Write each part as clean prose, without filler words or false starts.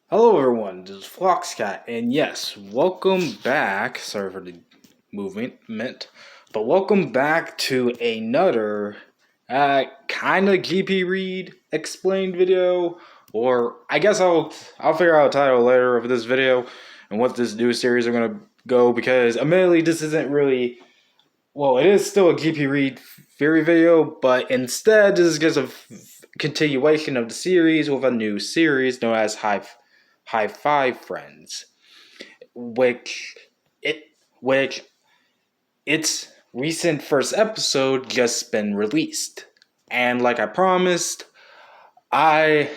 Hello everyone, this is Floxcat, and yes, welcome back. Sorry for the movement, but welcome back to another kind of GP Read explained video, or I guess I'll figure out a title later of this video and what this new series are gonna go because admittedly this isn't really it is still a GP Read theory video, but instead this is just a continuation of the series with a new series known as High Five Friends, which it which its recent first episode just been released. And like I promised, I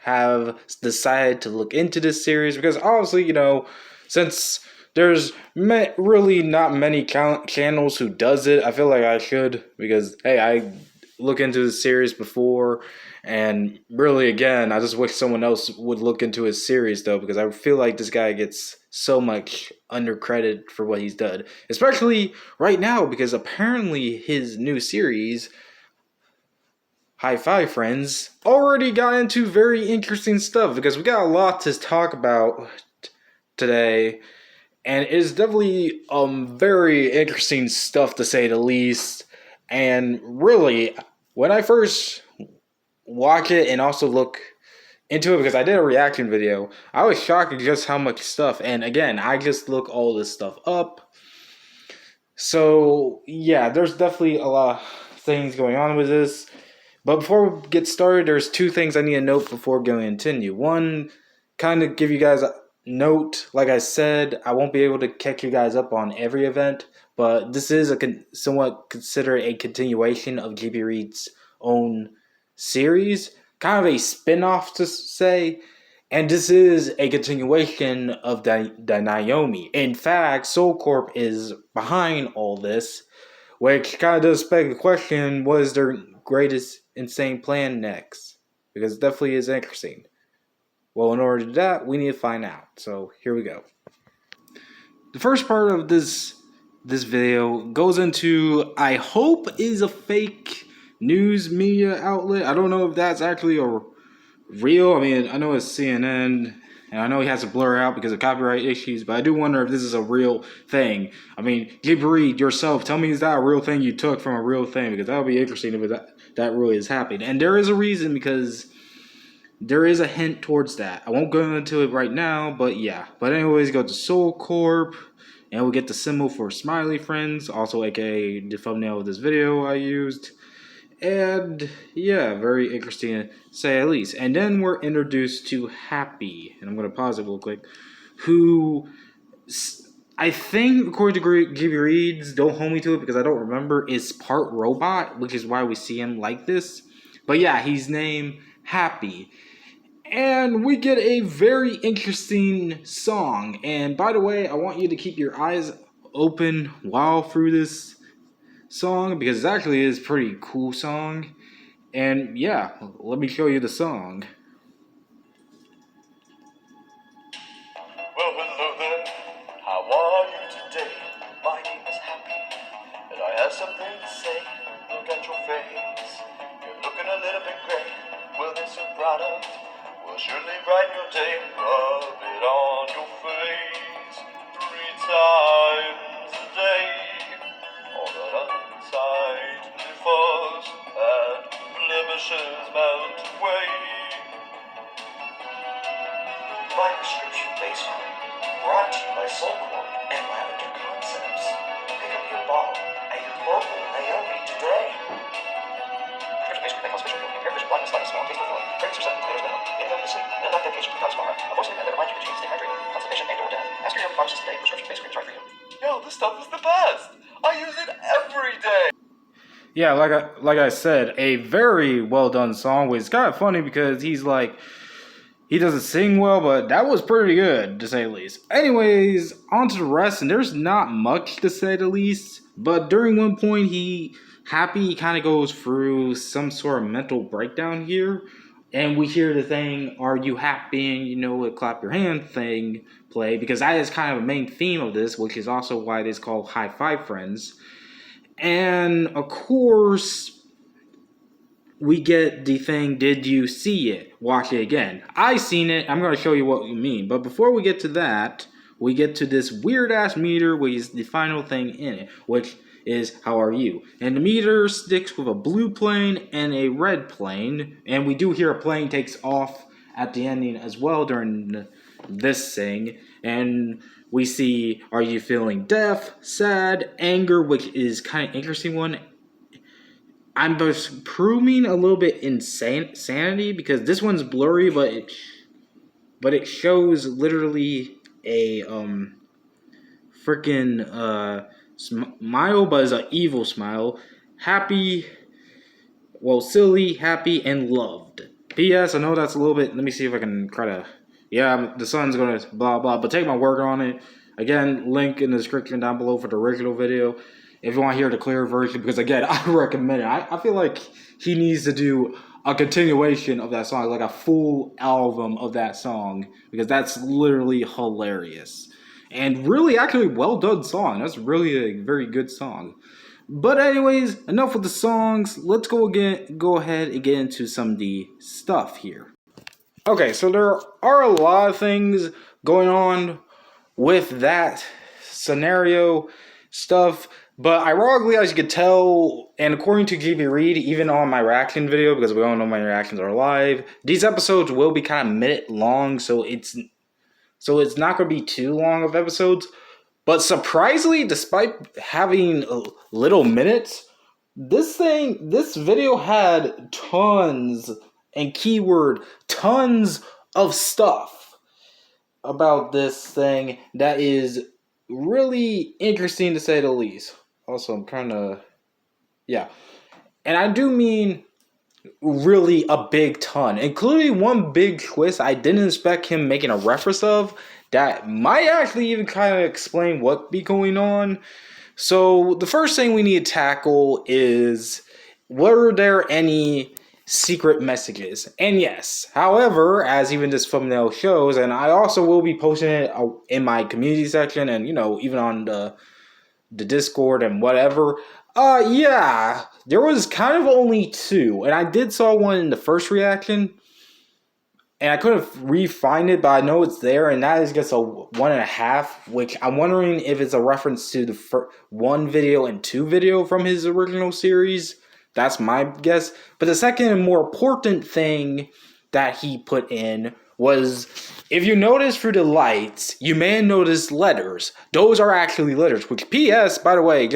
have decided to look into this series because obviously, since there's really not many channels who does it, I feel like I should because hey, I look into the series before, and really again, I just wish someone else would look into his series though because I feel like this guy gets so much undercredited for what he's done, especially right now because apparently his new series High Five Friends already got into very interesting stuff because we got a lot to talk about today, and it's definitely very interesting stuff to say the least. And really, when I first watch it and also look into it because I did a reaction video, I was shocked at just how much stuff. And again, I just look all this stuff up. So yeah, there's definitely a lot of things going on with this. But before we get started, there's two things I need to note before going to continue. One, kind of give you guys a note. Like I said, I won't be able to catch you guys up on every event, but this is somewhat considered a continuation of GB Reed's own series, kind of a spin-off to say. And this is a continuation of Naomi. In fact, Soul Corp is behind all this, which kind of does beg the question, what is their greatest insane plan next? Because it definitely is interesting. Well, in order to do that, we need to find out. So here we go. The first part of this video goes into, I hope is a fake news media outlet. I don't know if that's actually a real. I mean, I know it's CNN, and I know he has to blur out because of copyright issues, but I do wonder if this is a real thing. I mean, give Reed yourself. Tell me, is that a real thing you took from a real thing? Because that would be interesting if that really is happening. And there is a reason because there is a hint towards that. I won't go into it right now, but yeah. But anyways, go to Soul Corp, and we'll get the symbol for Smiley Friends, also aka the thumbnail of this video I used. And yeah, very interesting to say at least. And then we're introduced to Happy, and I'm going to pause it real quick, who I think, according to Gibby Reeds, don't hold me to it because I don't remember, is part robot, which is why we see him like this. But yeah, he's named Happy. And we get a very interesting song. And by the way, I want you to keep your eyes open while through this song because it actually is a pretty cool song. And yeah, let me show you the song. Well, hello there. How are you today? My name is Happy, and I have something to say. Look at your face. You're looking a little bit gray. Well, this new product will surely brighten your day. Rub it on your face 3 times a day. All that unsightly fuzz and blemishes melt away. My prescription face cream, brought to you by Soul Corp and Lavender Concepts. Pick up your bottle at your local Naomi today. Prescription face cream may cause visual healing, hair vision, blindness, lightness, smell, taste, or feeling. Fragrance or scent clears minimum. Inhaling to sleep. And not dedication without spa. A voice and that reminds you to stay hydrated. Constipation and or death. Ask your pharmacist today. Prescription face cream is right for you. Yo, this stuff is the best. I use it every day. Yeah, like I said, a very well done song. It's kind of funny because he's like, he doesn't sing well, but that was pretty good, to say the least. Anyways, on to the rest, and there's not much to say the least, but during one point, Happy kind of goes through some sort of mental breakdown here, and we hear the thing, are you happy, and a clap your hand thing play, because that is kind of a main theme of this, which is also why it is called High Five Friends. And, of course, we get the thing, did you see it? Watch it again. I seen it. I'm going to show you what you mean. But before we get to that, we get to this weird ass meter, which is the final thing in it, which is how are you? And the meter sticks with a blue plane and a red plane. And we do hear a plane takes off at the ending as well during this thing. And we see, are you feeling deaf, sad, anger, which is kind of interesting one. I'm just proving a little bit insanity because this one's blurry, but it shows literally a freaking smile, but it's an evil smile. Happy, well, silly, happy, and loved. P.S. I know that's a little bit. Let me see if I can try to. Yeah, the sun's gonna blah blah, but take my word on it. Again, link in the description down below for the original video. If you want to hear the clear version, because again, I recommend it. I feel like he needs to do a continuation of that song, like a full album of that song, because that's literally hilarious. And really, actually, well done song. That's really a very good song. But anyways, enough with the songs. Let's go ahead and get into some of the stuff here. Okay, so there are a lot of things going on with that scenario stuff. But ironically, as you could tell, and according to GB Reed, even on my reaction video, because we all know my reactions are live, these episodes will be kind of minute long, so it's not going to be too long of episodes. But surprisingly, despite having little minutes, this video had tons and keyword tons of stuff about this thing that is really interesting to say the least. Also, I'm trying to, yeah. And I do mean really a big ton, including one big twist I didn't expect him making a reference of that might actually even kind of explain what be going on. So the first thing we need to tackle is, were there any secret messages? And yes, however, as even this thumbnail shows, and I also will be posting it in my community section and, even on the Discord and whatever. Yeah, there was kind of only two, and I did saw one in the first reaction, and I couldn't re-find it, but I know it's there, and that is just a 1.5, which I'm wondering if it's a reference to the one video and two video from his original series. That's my guess. But the second and more important thing that he put in was, if you notice through the lights, you may have noticed letters. Those are actually letters, which, P.S., by the way,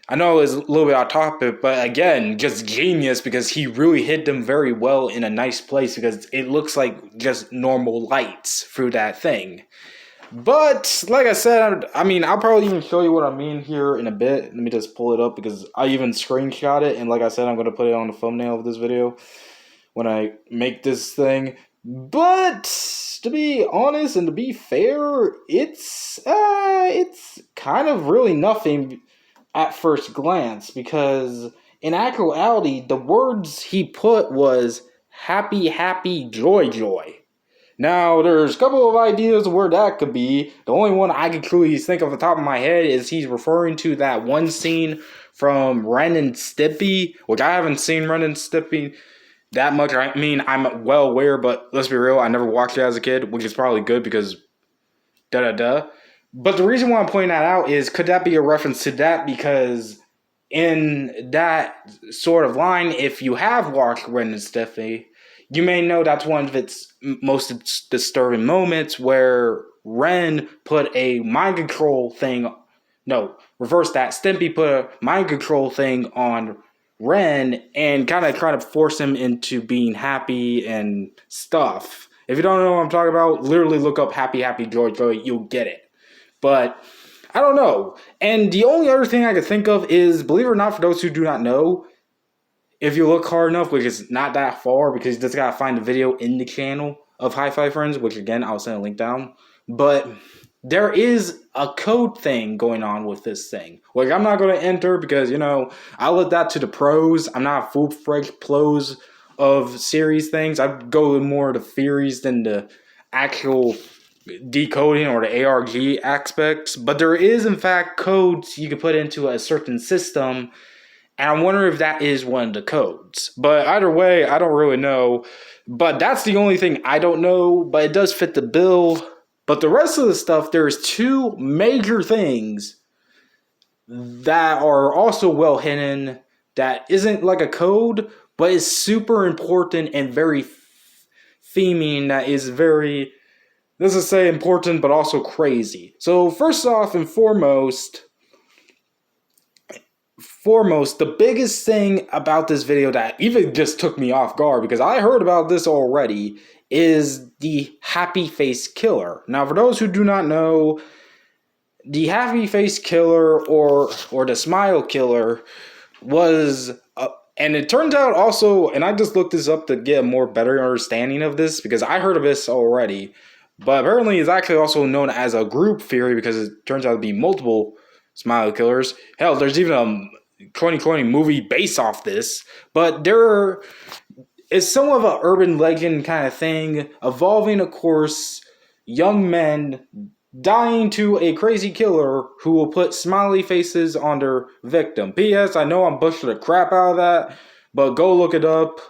I know it's a little bit off topic, but again, just genius, because he really hid them very well in a nice place, because it looks like just normal lights through that thing. But, like I said, I'll probably even show you what I mean here in a bit. Let me just pull it up, because I even screenshot it, and like I said, I'm going to put it on the thumbnail of this video when I make this thing. But to be honest and to be fair, it's kind of really nothing at first glance, because in actuality, the words he put was happy, happy, joy, joy. Now, there's a couple of ideas of where that could be. The only one I can truly think of off the top of my head is he's referring to that one scene from Ren and Stimpy, which I haven't seen Ren and Stimpy that much. I'm well aware, but let's be real, I never watched it as a kid, which is probably good because da-da-da. But the reason why I'm pointing that out is, could that be a reference to that? Because in that sort of line, if you have watched Ren and Stimpy, you may know that's one of its most disturbing moments, where Ren put a mind control thing. No, reverse that. Stimpy put a mind control thing on Ren and kind of trying to force him into being happy and stuff. If you don't know what I'm talking about, literally look up happy, happy, joy, joy. You'll get it. But I don't know. And the only other thing I could think of is, believe it or not, for those who do not know, if you look hard enough, which is not that far, because you just gotta find the video in the channel of Hi-Fi Friends, which again, I'll send a link down. But there is a code thing going on with this thing. Like, I'm not gonna enter because, I'll let that to the pros. I'm not a full-fledged pros of series things. I go more to theories than the actual decoding or the ARG aspects. But there is, in fact, codes you can put into a certain system, And I wonder if that is one of the codes. But either way, I don't really know. But that's the only thing I don't know. But it does fit the bill. But the rest of the stuff, there's two major things that are also well hidden that isn't like a code, but is super important and very theming that is very, let's just say, important but also crazy. So first off and foremost, the biggest thing about this video that even just took me off guard, because I heard about this already, is the happy face killer. Now, for those who do not know, the happy face killer or the smile killer was, and it turns out also, and I just looked this up to get a more better understanding of this because I heard of this already, but apparently it's actually also known as a group theory because it turns out to be multiple smile killers. Hell, there's even a 2020 movie based off this, but there is somewhat of an urban legend kind of thing evolving, of course, young men dying to a crazy killer who will put smiley faces on their victim. P.S. I know I'm butchering the crap out of that, but go look it up.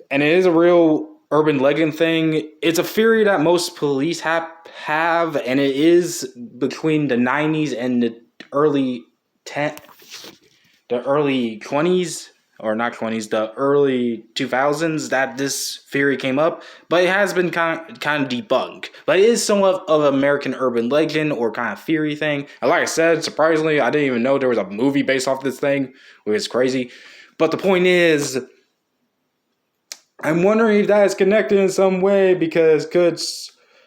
And it is a real urban legend thing. It's a theory that most police have, and it is between the 90s and the early 20s, or not 20s, the early 2000s that this theory came up, but it has been kind of debunked. But it is somewhat of an American urban legend or kind of theory thing. And like I said, surprisingly, I didn't even know there was a movie based off this thing, which is crazy. But the point is, I'm wondering if that is connected in some way, because could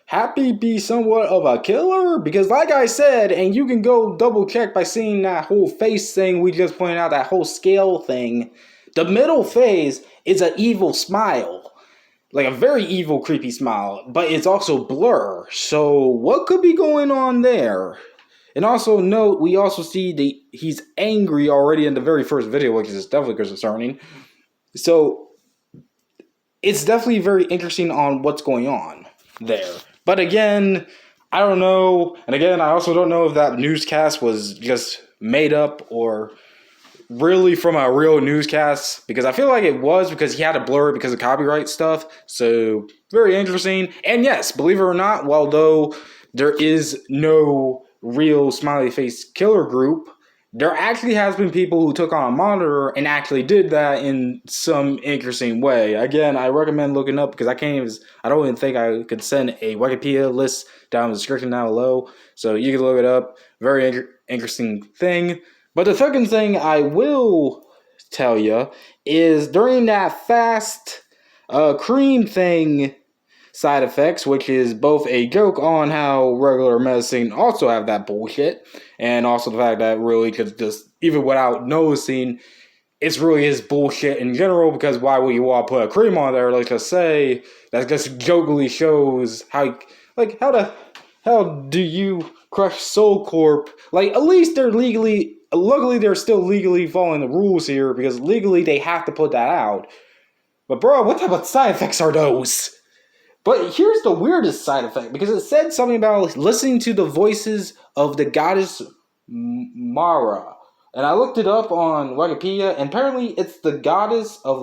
Happy be somewhat of a killer? Because like I said, and you can go double check by seeing that whole face thing we just pointed out, that whole scale thing, the middle phase is an evil smile. Like a very evil, creepy smile, but it's also blur. So what could be going on there? And also note, we also see he's angry already in the very first video, which is definitely concerning. So it's definitely very interesting on what's going on there. But again, I don't know. And again, I also don't know if that newscast was just made up or really from a real newscast, because I feel like it was, because he had to blur it because of copyright stuff. So very interesting. And yes, believe it or not, although there is no real smiley face killer group, there actually has been people who took on a monitor and actually did that in some interesting way. Again, I recommend looking up, because I don't even think I could send a Wikipedia list down in the description down below. So you can look it up. Very interesting thing. But the second thing I will tell you is during that fast cream thing side effects, which is both a joke on how regular medicine also have that bullshit, and also the fact that really could just, even without noticing, it's really is bullshit in general, because why would you want to put a cream on there, like I say, that just jokingly shows how the hell do you crush Soul Corp? Like, at least luckily they're still legally following the rules here, because legally they have to put that out. But bro, what type of side effects are those? But here's the weirdest side effect, because it said something about listening to the voices of the goddess Mara. And I looked it up on Wikipedia, and apparently it's the goddess of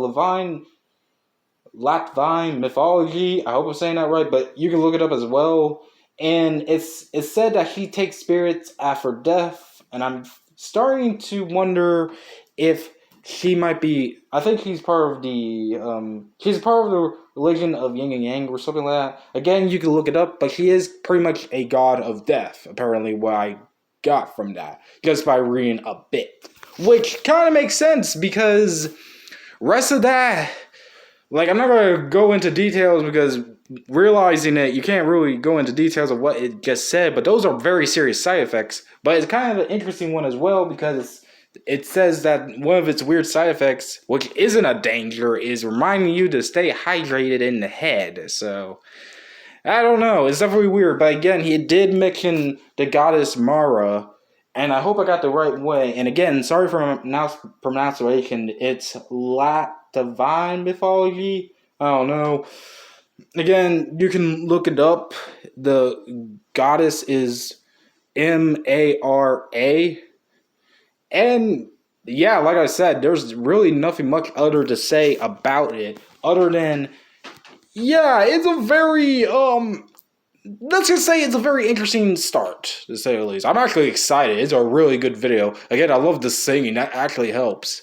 Latvian mythology. I hope I'm saying that right, but you can look it up as well. And it's said that she takes spirits after death, and I'm starting to wonder if she might be. I think she's part of the religion of Yin and Yang or something like that. Again, you can look it up, but she is pretty much a god of death. Apparently, what I got from that just by reading a bit, which kind of makes sense, because rest of that, like, I'm not gonna go into details, because realizing it, you can't really go into details of what it just said, but those are very serious side effects. But it's kind of an interesting one as well, because it says that one of its weird side effects, which isn't a danger, is reminding you to stay hydrated in the head. So, I don't know. It's definitely weird. But again, he did mention the goddess Mara, and I hope I got the right way. And again, sorry for pronunciation. It's Latvian mythology. I don't know. Again, you can look it up. The goddess is Mara. And yeah, like I said, there's really nothing much other to say about it other than, yeah, it's a very let's just say it's a very interesting start, to say the least. I'm actually excited. It's a really good video. Again, I love the singing. That actually helps.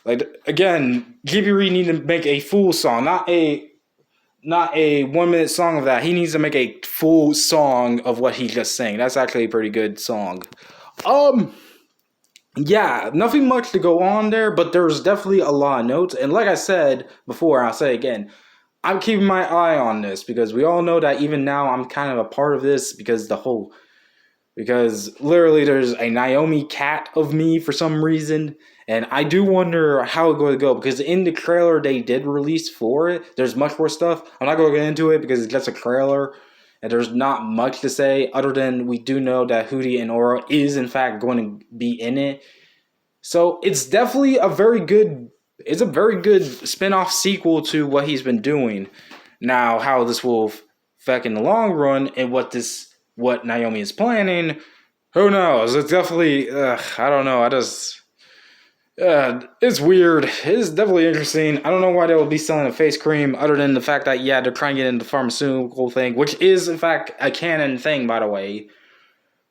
Like, again, Gibi Reed need to make a full song, not a 1 minute song of that. He needs to make a full song of what he just sang. That's actually a pretty good song. Yeah, nothing much to go on there, but there's definitely a lot of notes. And like I said before, I'll say again, I'm keeping my eye on this because we all know that even now I'm kind of a part of this because literally there's a Naomi cat of me for some reason, and I do wonder how it's going to go because in the trailer they did release for it, there's much more stuff. I'm not going to get into it because it's just a trailer, and there's not much to say other than we do know that Hootie and Aura is in fact going to be in it. So it's definitely a very good spin-off sequel to what he's been doing. Now, how this will affect in the long run and what Naomi is planning, who knows? It's definitely I don't know. It's weird. It's definitely interesting. I don't know why they will be selling a face cream other than the fact that, yeah, they're trying to get into the pharmaceutical thing, which is, in fact, a canon thing, by the way.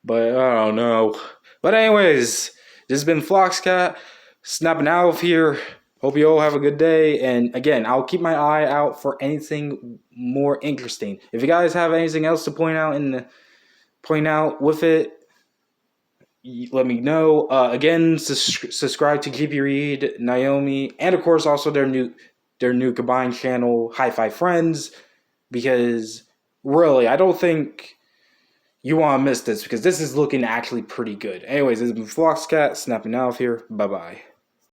But I don't know. But anyways, this has been Floxcat, snapping out of here. Hope you all have a good day. And again, I'll keep my eye out for anything more interesting. If you guys have anything else to point out with it, let me know. Again, subscribe to Gibi Reed, Naomi, and of course also their new combined channel, High Five Friends, because really, I don't think you want to miss this because this is looking actually pretty good. Anyways, this has been Floxcat, snapping out of here. Bye-bye.